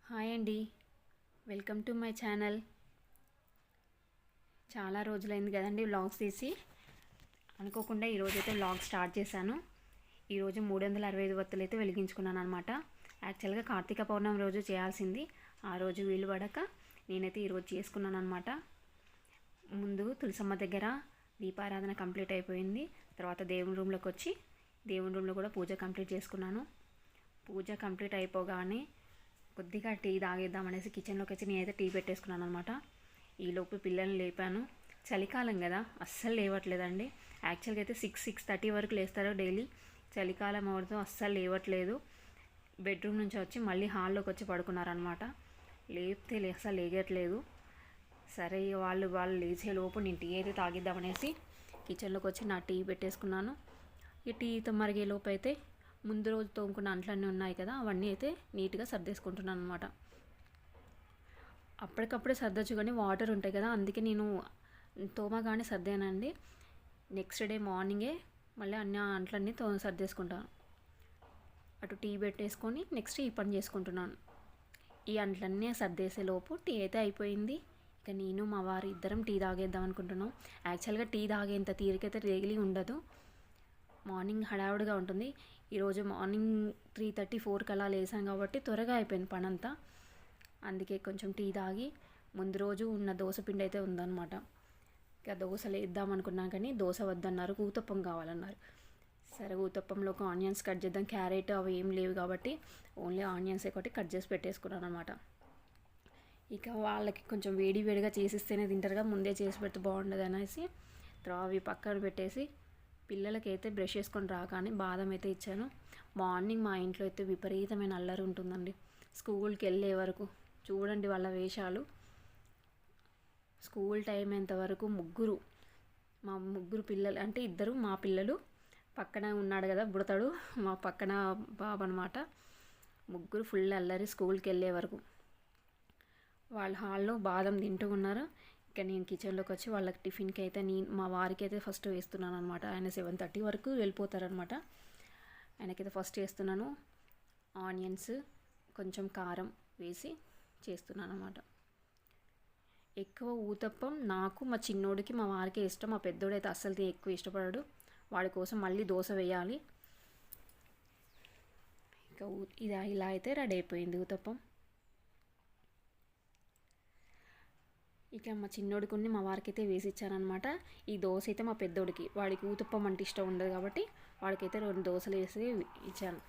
Hi అండి. Welcome to my channel. చాలా రోజులైంది కదండి వ్లాగ్స్ తీసి. అనుకోకుండా ఈరోజైతే వ్లాగ్ స్టార్ట్ చేశాను. ఈరోజు 365 వత్తులు అయితే వెలిగించుకున్నాను అనమాట. యాక్చువల్గా కార్తీక పౌర్ణమి రోజు చేయాల్సింది, ఆ రోజు వీలు పడక నేనైతే ఈరోజు చేసుకున్నాను అనమాట. ముందు తులసమ్మ దగ్గర దీపారాధన కంప్లీట్ అయిపోయింది. తర్వాత దేవుని రూమ్లోకి వచ్చి దేవుని రూమ్లో కూడా పూజ కంప్లీట్ చేసుకున్నాను. పూజ కంప్లీట్ అయిపోగానే కొద్దిగా టీ తాగేద్దామనేసి కిచెన్లోకి వచ్చి నేనైతే టీ పెట్టేసుకున్నాను అనమాట. ఈలోపు పిల్లల్ని లేపాను. చలికాలం కదా, అస్సలు లేవట్లేదండి. యాక్చువల్గా అయితే 6-6:30 వరకు లేస్తారు డైలీ. చలికాలం అవడంతో అస్సలు లేవట్లేదు. బెడ్రూమ్ నుంచి వచ్చి మళ్ళీ హాల్లోకి వచ్చి పడుకున్నారనమాట. లేపితే అస్సలు లేగట్లేదు. సరే వాళ్ళు లేచే లోపు నేను టీ అయితే తాగిద్దామనేసి కిచెన్లోకి వచ్చి నా టీ పెట్టేసుకున్నాను. ఈ టీతో మరిగే లోపు అయితే ముందు రోజు తోముకున్న అంట్లన్నీ ఉన్నాయి కదా, అవన్నీ అయితే నీట్గా సర్దేసుకుంటున్నాను అనమాట. అప్పటికప్పుడే సర్దొచ్చు కానీ వాటర్ ఉంటాయి కదా, అందుకే నేను తోమగానే సర్దానండి. నెక్స్ట్ డే మార్నింగే మళ్ళీ అన్ని అంట్లన్నీ సర్దేసుకుంటాను. అటు టీ పెట్టేసుకొని నెక్స్ట్ ఈ పని చేసుకుంటున్నాను. ఈ అంట్లన్నీ సర్దేసే లోపు టీ అయితే అయిపోయింది. ఇక నేను మా వారు ఇద్దరం టీ తాగేద్దాం అనుకుంటున్నాం. యాక్చువల్గా టీ తాగేంత తీరికైతే రేగిలి ఉండదు. మార్నింగ్ హడావుడిగా ఉంటుంది. ఈరోజు మార్నింగ్ 3:30-4 అలా లేసాం కాబట్టి త్వరగా అయిపోయింది పనంతా. అందుకే కొంచెం టీ తాగి ముందు రోజు ఉన్న దోశ పిండి అయితే ఉందన్నమాట. ఇక దోశలు వేద్దాం అనుకున్నాం కానీ దోశ వద్దన్నారు, ఊతప్పం కావాలన్నారు. సరే ఊతప్పంలోకి ఆనియన్స్ కట్ చేద్దాం, క్యారెట్ అవి ఏం లేవు కాబట్టి ఓన్లీ ఆనియన్స్ ఒకటి కట్ చేసి పెట్టేసుకున్నాను అనమాట. ఇక వాళ్ళకి కొంచెం వేడిగా చేసిస్తేనే తింటారుగా, ముందే చేసి పెడితే బాగుండదు అనేసి తర్వాత అవి పక్కన పెట్టేసి పిల్లలకైతే బ్రష్ చేసుకొని రాగానే బాదం అయితే ఇచ్చాను. మార్నింగ్ మా ఇంట్లో అయితే విపరీతమైన అల్లరి ఉంటుందండి. స్కూల్కి వెళ్ళే వరకు చూడండి వాళ్ళ వేషాలు. స్కూల్ టైం అయ్యేంతవరకు మా ముగ్గురు పిల్లలు అంటే ఇద్దరు మా పిల్లలు, పక్కన ఉన్నాడు కదా బుడతాడు మా పక్కన బాబు అనమాట. ముగ్గురు ఫుల్ అల్లరి స్కూల్కి వెళ్ళే వరకు. వాళ్ళ హాల్లో బాదం తింటూ ఉన్నారు. ఇక నేను కిచెన్లోకి వచ్చి వాళ్ళకి టిఫిన్కి అయితే మా వారికి అయితే ఫస్ట్ వేస్తున్నాను అనమాట. ఆయన 7:30 వరకు వెళ్ళిపోతారనమాట. ఆయనకైతే ఫస్ట్ వేస్తున్నాను. ఆనియన్స్ కొంచెం కారం వేసి చేస్తున్నాను అనమాట. ఎక్కువ ఊతప్పం నాకు మా చిన్నోడికి మా వారికి ఇష్టం. మా పెద్దోడైతే అస్సలు ఎక్కువ ఇష్టపడాడు. వాడి కోసం మళ్ళీ దోశ వేయాలి. ఇక ఇలా అయితే రెడీ అయిపోయింది ఊతప్పం. ఇక మా చిన్నోడికి మా వారికి అయితే వేసి ఇచ్చానమాట. ఈ దోశ అయితే మా పెద్దోడికి, వాడికి ఊతప్పం అంటే ఇష్టం ఉండదు కాబట్టి వాడికైతే 2 దోశలు వేసి ఇచ్చాను.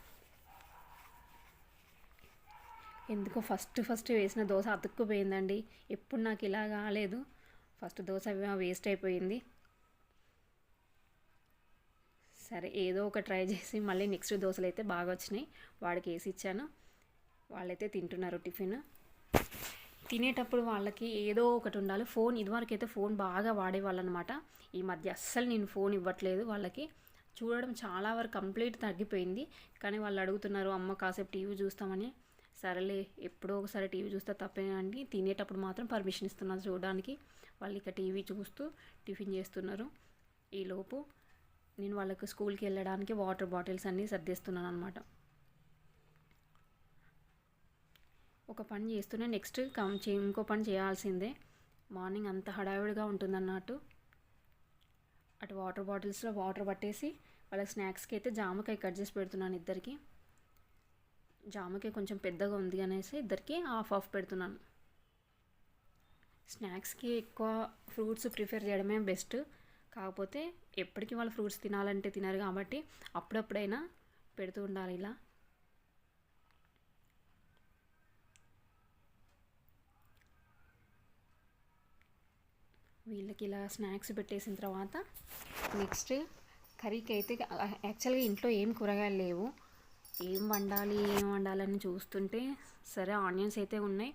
ఎందుకో ఫస్ట్ వేసిన దోశ అతుక్కుపోయిందండి. ఎప్పుడు నాకు ఇలా కాలేదు. ఫస్ట్ దోశ వేస్ట్ అయిపోయింది. సరే ఏదో ఒక ట్రై చేసి మళ్ళీ నెక్స్ట్ దోశలు అయితే బాగా వచ్చినాయి. వాడికి వేసి ఇచ్చాను. వాళ్ళైతే తింటున్నారు టిఫిన్. తినేటప్పుడు వాళ్ళకి ఏదో ఒకటి ఉండాలి. ఫోన్ ఇదివరకు అయితే ఫోన్ బాగా వాడేవాళ్ళు అనమాట. ఈ మధ్య అస్సలు నేను ఫోన్ ఇవ్వట్లేదు వాళ్ళకి. చూడడం చాలా వరకు కంప్లీట్ తగ్గిపోయింది. కానీ వాళ్ళు అడుగుతున్నారు, అమ్మ కాసేపు టీవీ చూస్తామని. సరేలే ఎప్పుడో ఒకసారి టీవీ చూస్తే తప్పేనండి, తినేటప్పుడు మాత్రం పర్మిషన్ ఇస్తున్నారు చూడడానికి. వాళ్ళు ఇక టీవీ చూస్తూ టిఫిన్ చేస్తున్నారు. ఈలోపు నేను వాళ్ళకి స్కూల్కి వెళ్ళడానికి వాటర్ బాటిల్స్ అన్నీ సర్దేస్తున్నాను అనమాట. ఒక పని చేస్తూనే నెక్స్ట్ ఇంకో పని చేయాల్సిందే. మార్నింగ్ అంత హడావిడిగా ఉంటుందన్నట్టు. అటు వాటర్ బాటిల్స్లో వాటర్ పట్టేసి వాళ్ళకి స్నాక్స్కి అయితే జామకాయ కట్ చేసి పెడుతున్నాను ఇద్దరికి. జామకాయ కొంచెం పెద్దగా ఉంది అనేసి ఇద్దరికి హాఫ్ పెడుతున్నాను. స్నాక్స్కి ఎక్కువ ఫ్రూట్స్ ప్రిఫర్ చేయడమే బెస్ట్. కాకపోతే ఎప్పటికీ వాళ్ళు ఫ్రూట్స్ తినాలంటే తినరు కాబట్టి అప్పుడప్పుడైనా పెడుతూ ఉండాలి ఇలా. వీళ్ళకి ఇలా స్నాక్స్ పెట్టేసిన తర్వాత నెక్స్ట్ కర్రీకి అయితే యాక్చువల్గా ఇంట్లో ఏం కూరగాయలు లేవు. ఏం వండాలని చూస్తుంటే సరే ఆనియన్స్ అయితే ఉన్నాయి.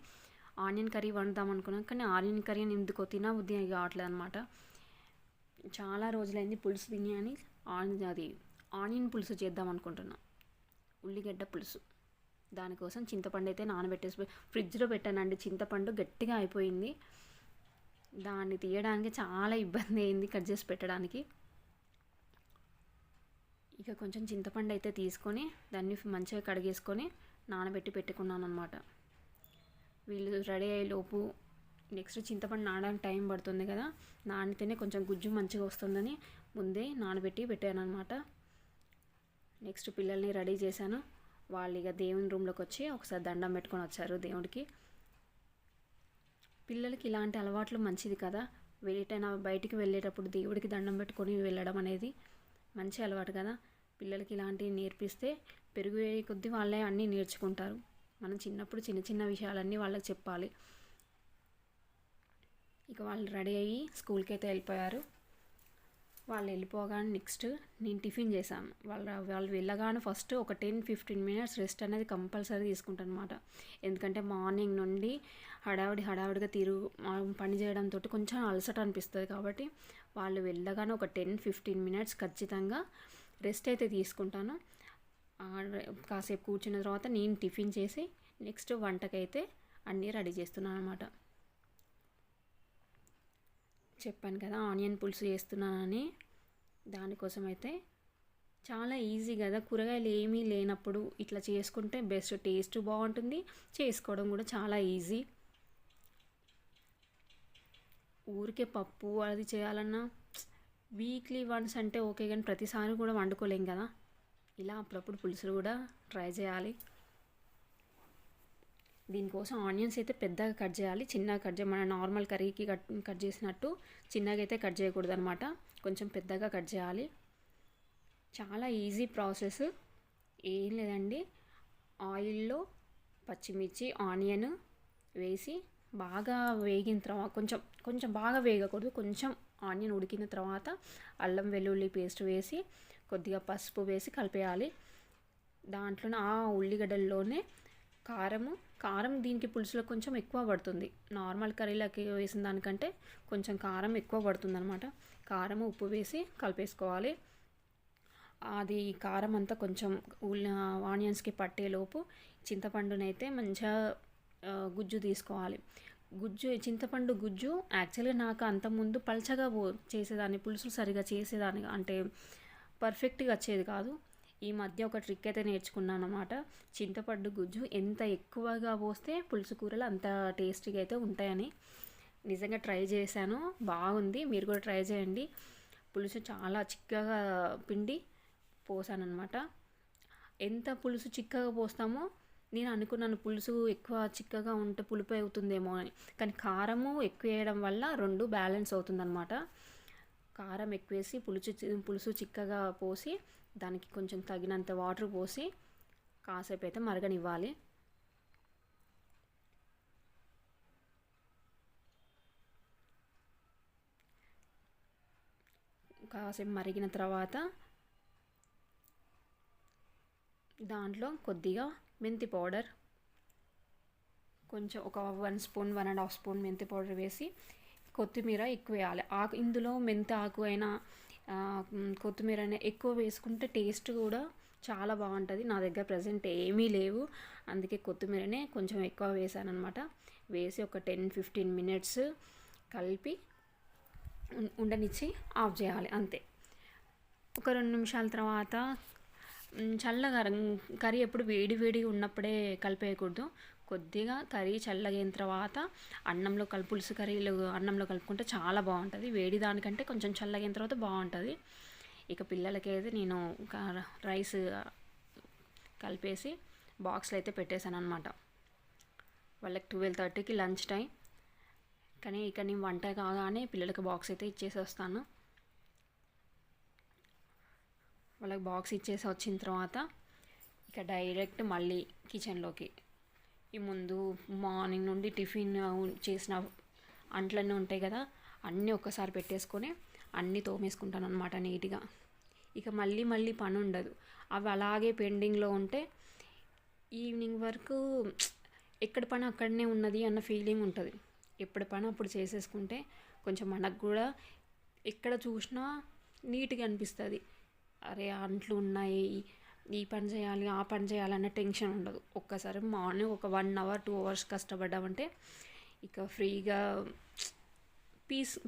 ఆనియన్ కర్రీ వండుదాం అనుకున్నాను కానీ ఆనియన్ కర్రీ ఎందుకో తినబుద్ధి కావట్లేదు అనమాట. చాలా రోజులైంది పులుసు తిని అని ఆనియన్ పులుసు చేద్దాం అనుకుంటున్నా. ఉల్లిగడ్డ పులుసు. దానికోసం చింతపండు అయితే నానబెట్టేసి ఫ్రిడ్జ్లో పెట్టానండి. చింతపండు గట్టిగా అయిపోయింది. దాన్ని తీయడానికి చాలా ఇబ్బంది అయింది కట్ చేసి పెట్టడానికి. ఇక కొంచెం చింతపండు అయితే తీసుకొని దాన్ని మంచిగా కడిగేసుకొని నానబెట్టి పెట్టుకున్నాను అనమాట. వీళ్ళు రెడీ అయ్యేలోపు నెక్స్ట్ చింతపండు నానడానికి టైం పడుతుంది కదా, నానితేనే కొంచెం గుజ్జు మంచిగా వస్తుందని ముందే నానబెట్టి పెట్టాను అనమాట. నెక్స్ట్ పిల్లల్ని రెడీ చేశాను. వాళ్ళు ఇక దేవుని రూమ్లోకి వచ్చి ఒకసారి దండం పెట్టుకొని వచ్చారు దేవుడికి. పిల్లలకి ఇలాంటి అలవాట్లు మంచిది కదా, ఎటైనా బయటికి వెళ్ళేటప్పుడు దేవుడికి దండం పెట్టుకొని వెళ్ళడం అనేది మంచి అలవాటు కదా. పిల్లలకి ఇలాంటివి నేర్పిస్తే పెరిగే కొద్దీ వాళ్ళే అన్నీ నేర్చుకుంటారు. మనం చిన్నప్పుడు చిన్న చిన్న విషయాలన్నీ వాళ్ళకి చెప్పాలి. ఇక వాళ్ళు రెడీ అయ్యి స్కూల్కి అయితే వెళ్ళిపోయారు. వాళ్ళు వెళ్ళిపోగానే నెక్స్ట్ నేను టిఫిన్ చేశాను. వాళ్ళు వెళ్ళగానే ఫస్ట్ ఒక 10-15 మినిట్స్ రెస్ట్ అనేది కంపల్సరీ తీసుకుంటాను అనమాట. ఎందుకంటే మార్నింగ్ నుండి హడావిడిగా పని చేయడంతో కొంచెం అలసట అనిపిస్తుంది. కాబట్టి వాళ్ళు వెళ్ళగానే ఒక 10-15 మినిట్స్ ఖచ్చితంగా రెస్ట్ అయితే తీసుకుంటాను. కాసేపు కూర్చున్న తర్వాత నేను టిఫిన్ చేసి నెక్స్ట్ వంటకైతే అన్నీ రెడీ చేస్తున్నాను అనమాట. చెప్పాను కదా ఆనియన్ పులుసు చేస్తున్నానని. దానికోసం అయితే చాలా ఈజీ కదా, కూరగాయలు ఏమీ లేనప్పుడు ఇట్లా చేసుకుంటే బెస్ట్, టేస్ట్ బాగుంటుంది, చేసుకోవడం కూడా చాలా ఈజీ. ఊరికే పప్పు అది చేయాలన్నా వీక్లీ వన్స్ అంటే ఓకే, కానీ ప్రతిసారి కూడా వండుకోలేం కదా. ఇలా అప్పుడప్పుడు పులుసులు కూడా ట్రై చేయాలి. దీనికోసం ఆనియన్స్ అయితే పెద్దగా కట్ చేయాలి, చిన్నగా కట్ చేయాలి. మన నార్మల్ కర్రీకి కట్ చేసినట్టు చిన్నగా అయితే కట్ చేయకూడదు అనమాట, కొంచెం పెద్దగా కట్ చేయాలి. చాలా ఈజీ ప్రాసెస్, ఏం లేదండి. ఆయిల్లో పచ్చిమిర్చి ఆనియన్ వేసి బాగా వేగిన తర్వాత కొంచెం బాగా వేగకూడదు, కొంచెం ఆనియన్ ఉడికిన తర్వాత అల్లం వెల్లుల్లి పేస్ట్ వేసి కొద్దిగా పసుపు వేసి కలిపేయాలి. దాంట్లోనే ఆ ఉల్లిగడ్డల్లోనే కారం దీనికి పులుసులో కొంచెం ఎక్కువ పడుతుంది. నార్మల్ కర్రీలకి వేసిన దానికంటే కొంచెం కారం ఎక్కువ పడుతుంది అనమాట. కారం ఉప్పు వేసి కలిపేసుకోవాలి. అది కారం అంతా కొంచెం ఆనియన్స్కి పట్టేలోపు చింతపండునైతే మంచిగా గుజ్జు తీసుకోవాలి. చింతపండు గుజ్జు యాక్చువల్గా నాకు అంతకుముందు పల్చగా చేసేదాన్ని, పులుసు సరిగా చేసేదాన్ని, అంటే పర్ఫెక్ట్గా వచ్చేది కాదు. ఈ మధ్య ఒక ట్రిక్ అయితే నేర్చుకున్నాను అనమాట. చింతపండు గుజ్జు ఎంత ఎక్కువగా పోస్తే పులుసు కూరలు అంత టేస్టీగా అయితే ఉంటాయని నిజంగా ట్రై చేశాను, బాగుంది. మీరు కూడా ట్రై చేయండి. పులుసు చాలా చిక్కగా పిండి పోసాను అనమాట. ఎంత పులుసు చిక్కగా పోస్తామో నేను అనుకున్నాను, పులుసు ఎక్కువ చిక్కగా ఉంటే పులుపు అవుతుందేమో అని. కానీ కారము ఎక్కువ వేయడం వల్ల రెండు బ్యాలెన్స్ అవుతుందన్నమాట. కారం ఎక్కువ వేసి పులుసు చిక్కగా పోసి దానికి కొంచెం తగినంత వాటర్ పోసి కాసేపు అయితే మరగనివ్వాలి. కాసేపు మరిగిన తర్వాత దాంట్లో కొద్దిగా మెంతి పౌడర్, కొంచెం ఒక 1 స్పూన్ 1.5 స్పూన్ మెంతి పౌడర్ వేసి కొత్తిమీర ఎక్కువ వేయాలి. ఇందులో మెంతి ఆకు అయినా కొత్తిమీర అయినా ఎక్కువ వేసుకుంటే టేస్ట్ కూడా చాలా బాగుంటుంది. నా దగ్గర ప్రజెంట్ ఏమీ లేవు, అందుకే కొత్తిమీరనే కొంచెం ఎక్కువ వేసాను అనమాట. వేసి ఒక 10-15 మినిట్స్ కలిపి ఉండనిచ్చి ఆఫ్ చేయాలి, అంతే. ఒక 2 నిమిషాల తర్వాత చల్లగా కర్రీ ఎప్పుడు వేడి ఉన్నప్పుడే కలిపేయకూడదు. కొద్దిగా కర్రీ చల్లగైన తర్వాత పులుసు కర్రీలు అన్నంలో కలుపుకుంటే చాలా బాగుంటుంది. వేడి దానికంటే కొంచెం చల్లగైన తర్వాత బాగుంటుంది. ఇక పిల్లలకైతే నేను రైస్ కలిపేసి బాక్స్లో అయితే పెట్టేశాను అనమాట. వాళ్ళకి 12:30కి లంచ్ టైం, కానీ ఇక నేను వంట కాగానే పిల్లలకి బాక్స్ అయితే ఇచ్చేసి వస్తాను. వాళ్ళకి బాక్స్ ఇచ్చేసి వచ్చిన తర్వాత ఇక డైరెక్ట్ మళ్ళీ కిచెన్లోకి. ఈ ముందు మార్నింగ్ నుండి టిఫిన్ చేసిన అంట్లన్నీ ఉంటాయి కదా, అన్నీ ఒక్కసారి పెట్టేసుకొని అన్నీ తోమేసుకుంటాను అనమాట నీట్గా. ఇక మళ్ళీ పని ఉండదు. అవి అలాగే పెండింగ్లో ఉంటే ఈవినింగ్ వరకు ఎక్కడ పని అక్కడనే ఉన్నది అన్న ఫీలింగ్ ఉంటుంది. ఎప్పుడు పని అప్పుడు చేసేసుకుంటే కొంచెం మనకు కూడా ఎక్కడ చూసినా నీట్గా అనిపిస్తుంది. అరే అంట్లు ఉన్నాయి, ఈ పని చేయాలి ఆ పని చేయాలన్న టెన్షన్ ఉండదు. ఒక్కసారి మార్నింగ్ ఒక 1 అవర్ 2 అవర్స్ కష్టపడ్డామంటే ఇక ఫ్రీగా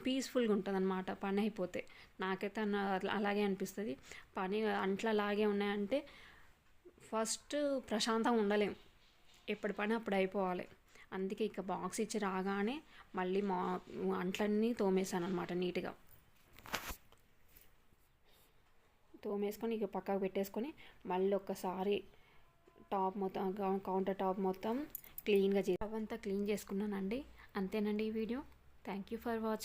పీస్ఫుల్గా ఉంటుంది అనమాట పని అయిపోతే. నాకైతే అలాగే అనిపిస్తుంది. అంట్లు అలాగే ఉన్నాయంటే ఫస్ట్ ప్రశాంతంగా ఉండలేం, ఎప్పటి పని అప్పుడు అయిపోవాలి. అందుకే ఇక బాక్స్ ఇచ్చి రాగానే మళ్ళీ అంట్లన్నీ తోమేసాను అనమాట నీట్గా. తోమేసుకొని ఇక పక్కకు పెట్టేసుకొని మళ్ళీ ఒక్కసారి టాప్ మొత్తం కౌంటర్ టాప్ మొత్తం క్లీన్గా అవంతా క్లీన్ చేసుకున్నానండి. అంతేనండి ఈ video. Thank you for watching.